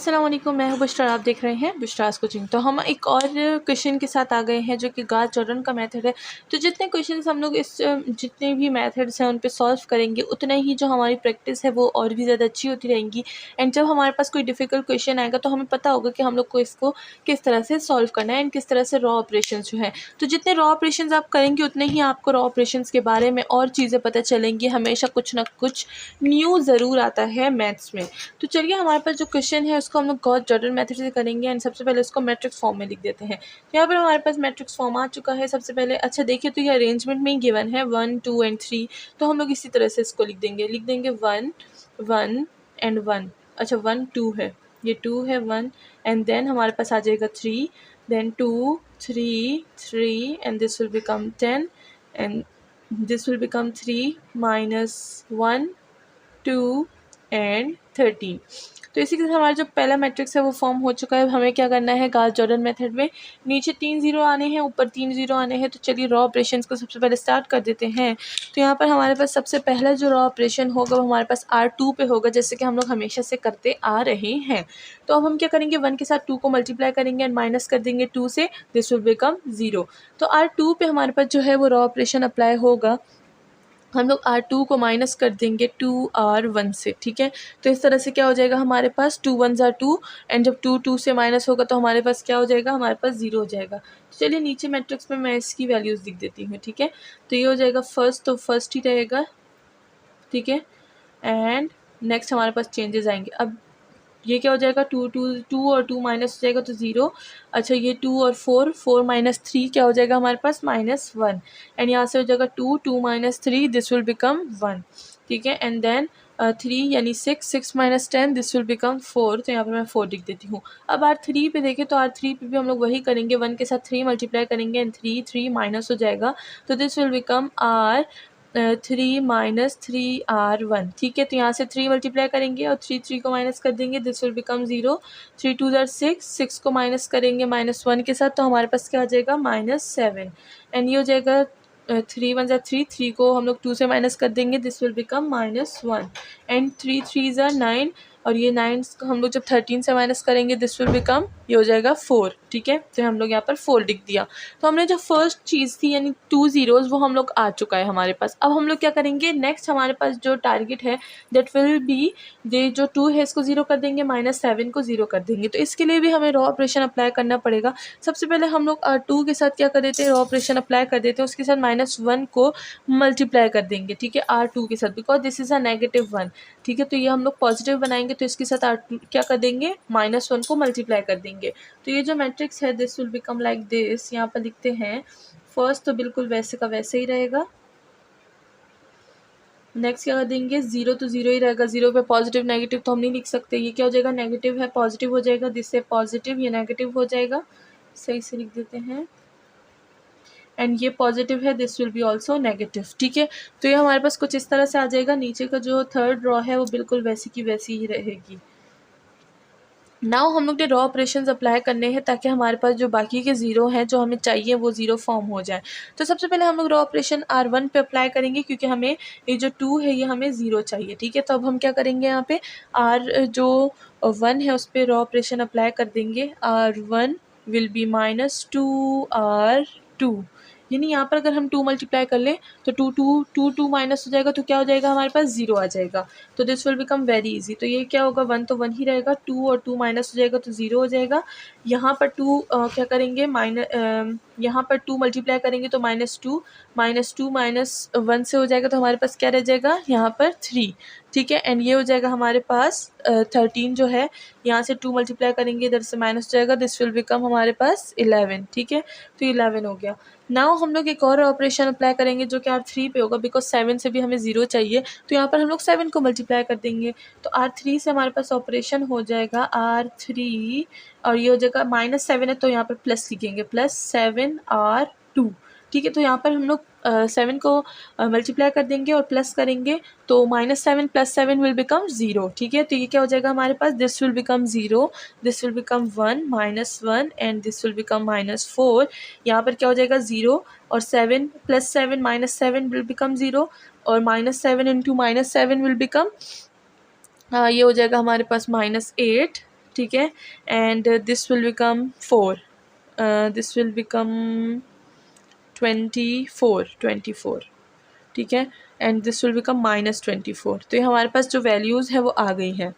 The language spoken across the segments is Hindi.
अस्सलाम वालेकुम, मैं हूं बुशरा। आप देख रहे हैं बुशरास कोचिंग। तो हम एक और क्वेश्चन के साथ आ गए हैं जो कि गॉस जॉर्डन का मेथड है। तो जितने क्वेश्चंस हम लोग इस जितने भी मेथड्स हैं उन पे सॉल्व करेंगे उतना ही जो हमारी प्रैक्टिस है वो और भी ज़्यादा अच्छी होती रहेंगी। एंड जब हमारे पास कोई डिफ़िकल्ट क्वेश्चन आएगा तो हमें पता होगा कि हम लोग को इसको किस तरह से सॉल्व करना है एंड किस तरह से रॉ ऑपरेशन जो है। तो जितने रॉ ऑपरेशन आप करेंगे उतने ही आपको रॉ ऑपरेशन के बारे में और चीज़ें पता चलेंगी। हमेशा कुछ ना कुछ न्यू ज़रूर आता है मैथ्स में। तो चलिए हमारे पास जो क्वेश्चन है उसको हम लोग गॉस जॉर्डन मेथड से करेंगे एंड सबसे पहले इसको मैट्रिक्स फॉर्म में लिख देते हैं। तो यहाँ पर हमारे पास मैट्रिक्स फॉर्म आ चुका है। सबसे पहले अच्छा देखिए तो ये अरेंजमेंट में ही गिवन है 1 2 एंड 3। तो हम लोग इसी तरह से इसको लिख देंगे 1 1 एंड 1। अच्छा 1 2 है, ये 2 है 1 एंड देन हमारे पास आ जाएगा 3 then 2 3 3 and this will become 10 and this will become 3 minus 1 2 and 13। तो इसी के साथ हमारा जो पहला मैट्रिक्स है वो फॉर्म हो चुका है। हमें क्या करना है, गॉस जॉर्डन मेथड में नीचे 3 0 आने हैं, ऊपर 3 0 आने हैं। तो चलिए रॉ ऑपरेशंस को सबसे पहले स्टार्ट कर देते हैं। तो यहाँ पर हमारे पास सबसे पहला जो रॉ ऑपरेशन होगा वो हमारे पास R2 पे होगा, जैसे कि हम लोग हमेशा से करते आ रहे हैं। तो अब हम क्या करेंगे, 1 के साथ 2 को मल्टीप्लाई करेंगे एंड माइनस कर देंगे 2 से, दिस विल बिकम 0। तो R2 पे हमारे पास जो है वो रॉ ऑपरेशन अप्लाई होगा। हम लोग R2 को माइनस कर देंगे 2R1 से, ठीक है। तो इस तरह से क्या हो जाएगा हमारे पास 2 1 2 एंड जब 2 2 से माइनस होगा तो हमारे पास क्या हो जाएगा, हमारे पास 0 हो जाएगा। तो चलिए नीचे मैट्रिक्स में मैं इसकी वैल्यूज़ लिख देती हूँ, ठीक है। तो ये हो जाएगा फर्स्ट, तो फर्स्ट ही रहेगा, ठीक है। एंड नेक्स्ट हमारे पास चेंजेस आएंगे। अब ये क्या हो जाएगा, 2 2 2 और 2 माइनस हो जाएगा तो 0। अच्छा ये 2 और 4 4 माइनस 3 क्या हो जाएगा हमारे पास -1 एंड यहाँ से हो जाएगा 2 2 माइनस 3 दिस विल बिकम 1, ठीक है। एंड देन 3 यानी 6 6 माइनस 10 दिस विल बिकम 4। तो यहाँ पर मैं 4 लिख देती हूँ। अब R3 पे देखें तो R3 पे भी हम लोग वही करेंगे, 1 के साथ 3 मल्टीप्लाई करेंगे एंड 3 3 माइनस हो जाएगा तो this will become 3 minus 3R1, ठीक है। तो यहाँ से 3 मल्टीप्लाई करेंगे और 3 3 को माइनस कर देंगे, दिस विल बिकम 0। 3 2 6 6 को माइनस करेंगे -1 के साथ, तो हमारे पास क्या आ जाएगा -7 एंड ये हो जाएगा 3 1 3 3 को हम लोग 2 से माइनस कर देंगे, दिस विल बिकम -1 एंड 3 3 9 और ये 9 को हम लोग जब 13 से माइनस करेंगे दिस विल बिकम, ये हो जाएगा 4, ठीक है। तो हम लोग यहाँ पर 4 लिख दिया। तो हमने जो फर्स्ट चीज़ थी यानी 2 zeros वो हम लोग आ चुका है हमारे पास। अब हम लोग क्या करेंगे, नेक्स्ट हमारे पास जो टारगेट है दैट विल बी दे जो 2 है इसको 0 कर देंगे, -7 को 0 कर देंगे। तो इसके लिए भी हमें रॉ ऑपरेशन अप्लाई करना पड़ेगा। सबसे पहले हम लोग 2 के साथ क्या कर देते हैं, रॉ ऑपरेशन अप्लाई कर देते हैं, उसके साथ -1 को मल्टीप्लाई कर देंगे, ठीक है, R2 के साथ, बिकॉज दिस इज़ अ -1, ठीक है। तो ये हम लोग पॉजिटिव बनाएंगे तो इसके साथ R2 क्या कर देंगे, -1 को मल्टीप्लाई कर देंगे। तो ये जो मैट्रिक्स है this will become like this. यहाँ पर लिखते हैं फर्स्ट तो बिल्कुल वैसे का वैसे ही रहेगा। नेक्स्ट क्या कर देंगे, 0 तो 0 ही रहेगा, 0 पे पॉजिटिव नेगेटिव तो हम नहीं लिख सकते। ये क्या हो जाएगा, नेगेटिव है पॉजिटिव हो जाएगा, दिस से पॉजिटिव ये नेगेटिव हो जाएगा, सही से लिख देते हैं। एंड ये पॉजिटिव है, this will be also negative, ठीक है। तो ये हमारे पास कुछ इस तरह से आ जाएगा। नीचे का जो थर्ड रॉ है वो बिल्कुल वैसी की वैसी ही रहेगी। नाउ हम लोग ने रॉ ऑपरेशंस अप्लाई करने हैं ताकि हमारे पास जो बाकी के ज़ीरो हैं जो हमें चाहिए वो ज़ीरो फॉर्म हो जाए। तो सबसे पहले हम लोग रॉ ऑपरेशन R1 पे अप्लाई करेंगे क्योंकि हमें ये जो 2 है ये हमें 0 चाहिए, ठीक है। तो अब हम क्या करेंगे, यहाँ पे R जो 1 है उस पर रॉ ऑपरेशन अप्लाई कर देंगे। R1 विल बी -2R2, यानी यहाँ पर अगर हम 2 मल्टीप्लाई कर लें तो 2 माइनस हो जाएगा तो क्या हो जाएगा, हमारे पास 0 आ जाएगा। तो this will become very easy. तो ये क्या होगा, 1 तो 1 ही रहेगा, 2 और 2 माइनस हो जाएगा तो 0 हो जाएगा। यहाँ पर 2 क्या करेंगे, यहाँ पर 2 मल्टीप्लाई करेंगे तो -2 -1 से हो जाएगा तो हमारे पास क्या रह जाएगा, यहाँ पर 3, ठीक है। एंड ये हो जाएगा हमारे पास 13 जो है, यहाँ से 2 मल्टीप्लाई करेंगे इधर से माइनस हो जाएगा, दिस विल बिकम हमारे पास 11, ठीक है। तो 11 हो गया। नाउ हम लोग एक और ऑपरेशन अप्लाई करेंगे जो कि R3 पे होगा, बिकॉज 7 से भी हमें 0 चाहिए तो यहाँ पर हम लोग 7 को मल्टीप्लाई कर देंगे। तो R3 से हमारे पास ऑपरेशन हो जाएगा R3 और ये हो जाएगा -7 है तो यहाँ पर प्लस लिखेंगे, +7R2, ठीक है। तो यहाँ पर हम लोग 7 को मल्टीप्लाई कर देंगे और प्लस करेंगे तो -7 + 7 विल बिकम 0, ठीक है। तो ये क्या हो जाएगा हमारे पास, this will become 0, this will become 1 -1 and this will become -4। यहाँ पर क्या हो जाएगा 0 और 7 + 7 -7 विल बिकम 0 और -7 × -7 विल बिकम ये हो जाएगा हमारे पास -8, ठीक है, and this will become 4, this will become 24, ठीक है, एंड दिस विल बिकम -24। तो ये हमारे पास जो वैल्यूज़ है वो आ गई हैं।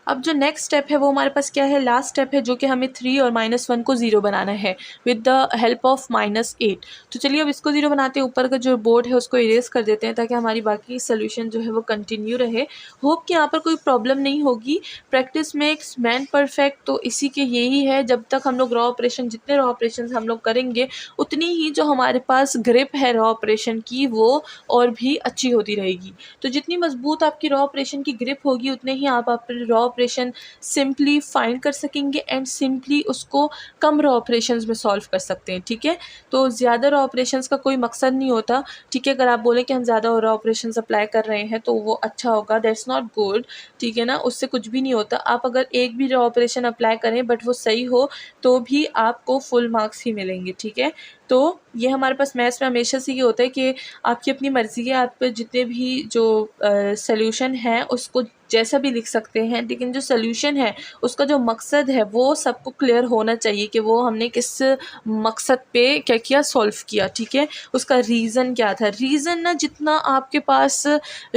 अब जो नेक्स्ट स्टेप है वो हमारे पास क्या है, लास्ट स्टेप है, जो कि हमें 3 और -1 को 0 बनाना है विद द हेल्प ऑफ -8। तो चलिए अब इसको 0 बनाते हैं, ऊपर का जो बोर्ड है उसको इरेज कर देते हैं ताकि हमारी बाकी सोल्यूशन जो है वो कंटिन्यू रहे। होप कि यहाँ पर कोई प्रॉब्लम नहीं होगी। प्रैक्टिस मेक्स मैन परफेक्ट, तो इसी के यही है, जब तक हम लोग रॉ ऑपरेशन, जितने रॉ ऑपरेशन हम लोग करेंगे उतनी ही जो हमारे पास ग्रिप है रॉ ऑपरेशन की वो और भी अच्छी होती रहेगी। तो जितनी मजबूत आपकी रॉ ऑपरेशन की ग्रिप होगी उतने ही आप अपने रॉ ऑपरेशन सिंपली फाइंड कर सकेंगे एंड सिंपली उसको कम रॉ ऑपरेशंस में सॉल्व कर सकते हैं। ठीक है, तो ज़्यादा रॉ ऑपरेशंस का कोई मकसद नहीं होता। ठीक है, अगर आप बोलें कि हम ज़्यादा रॉ ऑपरेशंस अप्लाई कर रहे हैं तो वो अच्छा होगा, दैट्स नॉट गुड। ठीक है ना, उससे कुछ भी नहीं होता। आप अगर एक भी रॉ ऑपरेशन अप्लाई करें बट वो सही हो तो भी आपको फुल मार्क्स ही मिलेंगे। ठीक है, तो ये हमारे पास मैथ्स में हमेशा से ये होता है कि आपकी अपनी मर्ज़ी है, आप जितने भी जो सॉल्यूशन है उसको जैसा भी लिख सकते हैं, लेकिन जो सॉल्यूशन है उसका जो मकसद है वो सबको क्लियर होना चाहिए कि वो हमने किस मकसद पे क्या किया, सॉल्व किया। ठीक है, उसका रीज़न क्या था। रीज़न ना, जितना आपके पास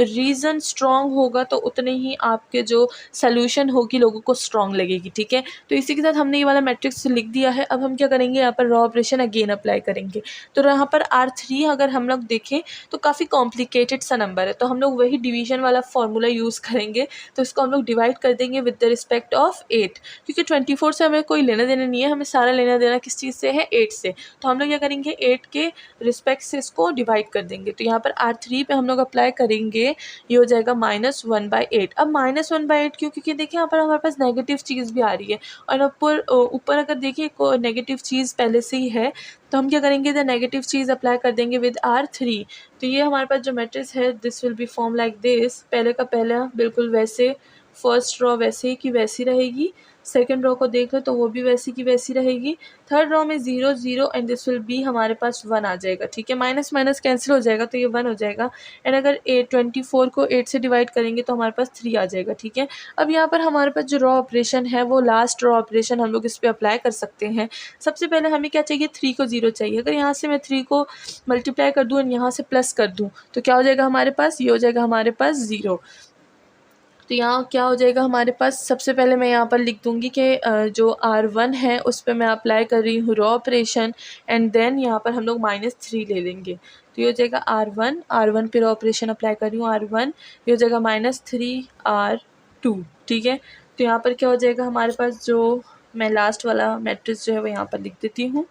रीज़न स्ट्रॉन्ग होगा तो उतने ही आपके जो सॉल्यूशन होगी लोगों को स्ट्रॉन्ग लगेगी। ठीक है, तो इसी के साथ हमने ये वाला मैट्रिक्स लिख दिया है। अब हम क्या करेंगे, यहाँ पर रॉ ऑपरेशन अगेन अप्लाई करेंगे। तो यहाँ पर R3 अगर हम लोग देखें तो काफ़ी कॉम्प्लिकेटेड सा नंबर है, तो हम लोग वही डिवीजन वाला फॉर्मूला यूज़ करेंगे। तो इसको हम लोग डिवाइड कर देंगे विद द रिस्पेक्ट ऑफ 8, क्योंकि 24 से हमें कोई लेना देना नहीं है, हमें सारा लेना देना किस चीज़ से है, 8 से। तो हम लोग क्या करेंगे, 8 के रिस्पेक्ट से इसको डिवाइड कर देंगे। तो यहाँ पर R3 पे हम लोग अप्लाई करेंगे, ये हो जाएगा -1/8। अब -1/8 क्यों, क्योंकि देखिए यहाँ पर हमारे पास नेगेटिव चीज़ भी आ रही है और ऊपर अगर देखिए कोई नेगेटिव चीज़ पहले से ही है, तो हम क्या करेंगे, द नेगेटिव चीज़ अप्लाई कर देंगे विद R3। तो ये हमारे पास जो मैट्रिक्स है this will be form like this. पहले का पहला बिल्कुल वैसे, फर्स्ट रो वैसे ही की वैसी रहेगी, सेकंड रो को देख लो तो वो भी वैसी की वैसी रहेगी, थर्ड रो में 0 0 एंड दिस विल बी हमारे पास 1 आ जाएगा। ठीक है, माइनस माइनस कैंसिल हो जाएगा तो ये 1 हो जाएगा। एंड अगर 24 को 8 से डिवाइड करेंगे तो हमारे पास 3 आ जाएगा। ठीक है, अब यहाँ पर हमारे पास जो रॉ ऑपरेशन है वो लास्ट रॉ ऑपरेशन हम लोग इस पर अप्लाई कर सकते हैं। सबसे पहले हमें क्या चाहिए, 3 को 0 चाहिए। अगर यहाँ से मैं 3 को मल्टीप्लाई कर दूँ और यहाँ से प्लस कर दूँ तो क्या हो जाएगा हमारे पास, ये हो जाएगा हमारे पास 0। तो यहाँ क्या हो जाएगा हमारे पास, सबसे पहले मैं यहाँ पर लिख दूँगी कि जो R1 है उस पर मैं अप्लाई कर रही हूँ रॉ ऑपरेशन एंड देन यहाँ पर हम लोग -3 ले लेंगे। तो ये हो जाएगा R1 पे रॉ ऑपरेशन अप्लाई कर रही हूँ R1, ये हो जाएगा -3R2। ठीक है, तो यहाँ पर क्या हो जाएगा हमारे पास, जो मैं लास्ट वाला मैट्रिक्स जो है वो यहाँ पर लिख देती हूँ।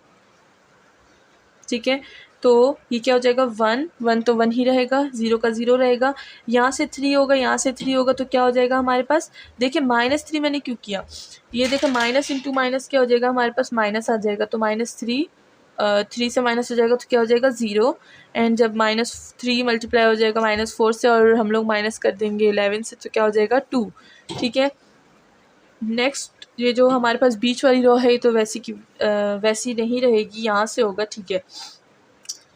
ठीक है, तो ये क्या हो जाएगा, 1 1 तो 1 ही रहेगा, 0 का 0 रहेगा, यहाँ से 3 होगा, यहाँ से 3 होगा, तो क्या हो जाएगा हमारे पास, देखिए -3 मैंने क्यों किया, ये देखिए माइनस इंटू माइनस क्या हो जाएगा हमारे पास, माइनस आ जाएगा। तो -3 3 से माइनस हो जाएगा तो क्या हो जाएगा 0, एंड जब -3 मल्टीप्लाई हो जाएगा -4 से और हम लोग माइनस कर देंगे 11 से तो क्या हो जाएगा 2। ठीक है, नेक्स्ट ये जो हमारे पास बीच वाली रो है ये तो वैसी की वैसी नहीं रहेगी, यहाँ से होगा। ठीक है,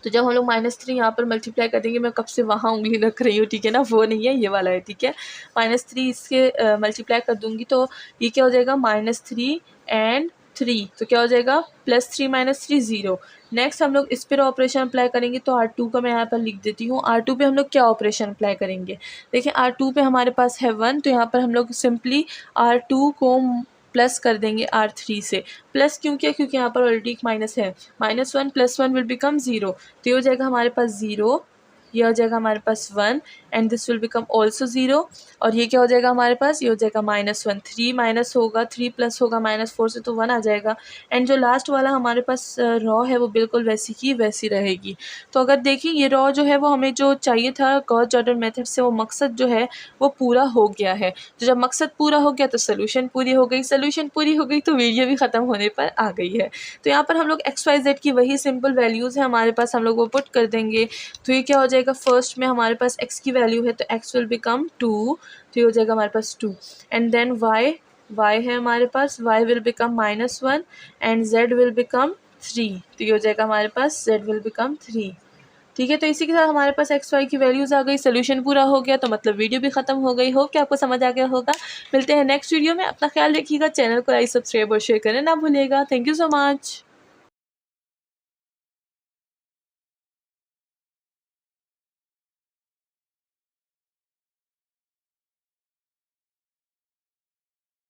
तो जब हम लोग -3 यहाँ पर मल्टीप्लाई कर देंगे, मैं कब से वहाँ उंगली रख रही हूँ, ठीक है ना, वो नहीं है, ये वाला है। ठीक है, -3 इसके मल्टीप्लाई कर दूँगी तो ये क्या हो जाएगा, -3 एंड 3, तो क्या हो जाएगा +3 -3 0। नेक्स्ट हम लोग इस पर ऑपरेशन अप्लाई करेंगे, तो R2 का मैं यहाँ पर लिख देती हूँ। R2 पे हम लोग क्या ऑपरेशन अप्लाई करेंगे, देखिए R2 पे हमारे पास है 1, तो यहाँ पर हम लोग सिंपली R2 को प्लस कर देंगे R3 से। प्लस क्यों किया, क्योंकि यहाँ पर ऑलरेडी एक माइनस है, -1 + 1 विल बिकम 0, तो ये हो जाएगा हमारे पास 0, ये हो जाएगा हमारे पास 1 and this will become also 0, और ये क्या हो जाएगा हमारे पास, ये हो जाएगा -1, 3 माइनस होगा, 3 प्लस होगा -4 से तो 1 आ जाएगा। एंड जो लास्ट वाला हमारे पास रॉ है वो बिल्कुल वैसी की वैसी रहेगी। तो अगर देखिए ये रॉ जो है वो हमें जो चाहिए था गॉस जॉर्डन मेथड से, वो मकसद जो है वो पूरा हो गया है। तो जब मकसद पूरा हो गया तो सोल्यूशन पूरी हो गई, सोल्यूशन पूरी हो गई तो वीडियो भी ख़त्म होने पर आ गई है। तो यहाँ पर हम लोग XYZ की वही सिंपल वैल्यूज़ है हमारे पास, हम लोग वो पुट कर देंगे। तो ये क्या हो जाएगा, फर्स्ट में हमारे पास x की वैल्यू है तो x विल बिकम 2, तो ये हो जाएगा हमारे पास 2 एंड देन y है हमारे पास, y will become -1 and z will become 3, तो ये हो जाएगा हमारे पास z विल बिकम 3। ठीक है, तो इसी के साथ हमारे पास एक्स वाई की वैल्यूज़ आ गई, सोल्यूशन पूरा हो गया, तो मतलब वीडियो भी ख़त्म हो गई। होप कि आपको समझ आ गया होगा। मिलते हैं नेक्स्ट वीडियो में, अपना ख्याल रखिएगा, चैनल को लाइक सब्सक्राइब और शेयर करना ना भूलिएगा। Thank you so much.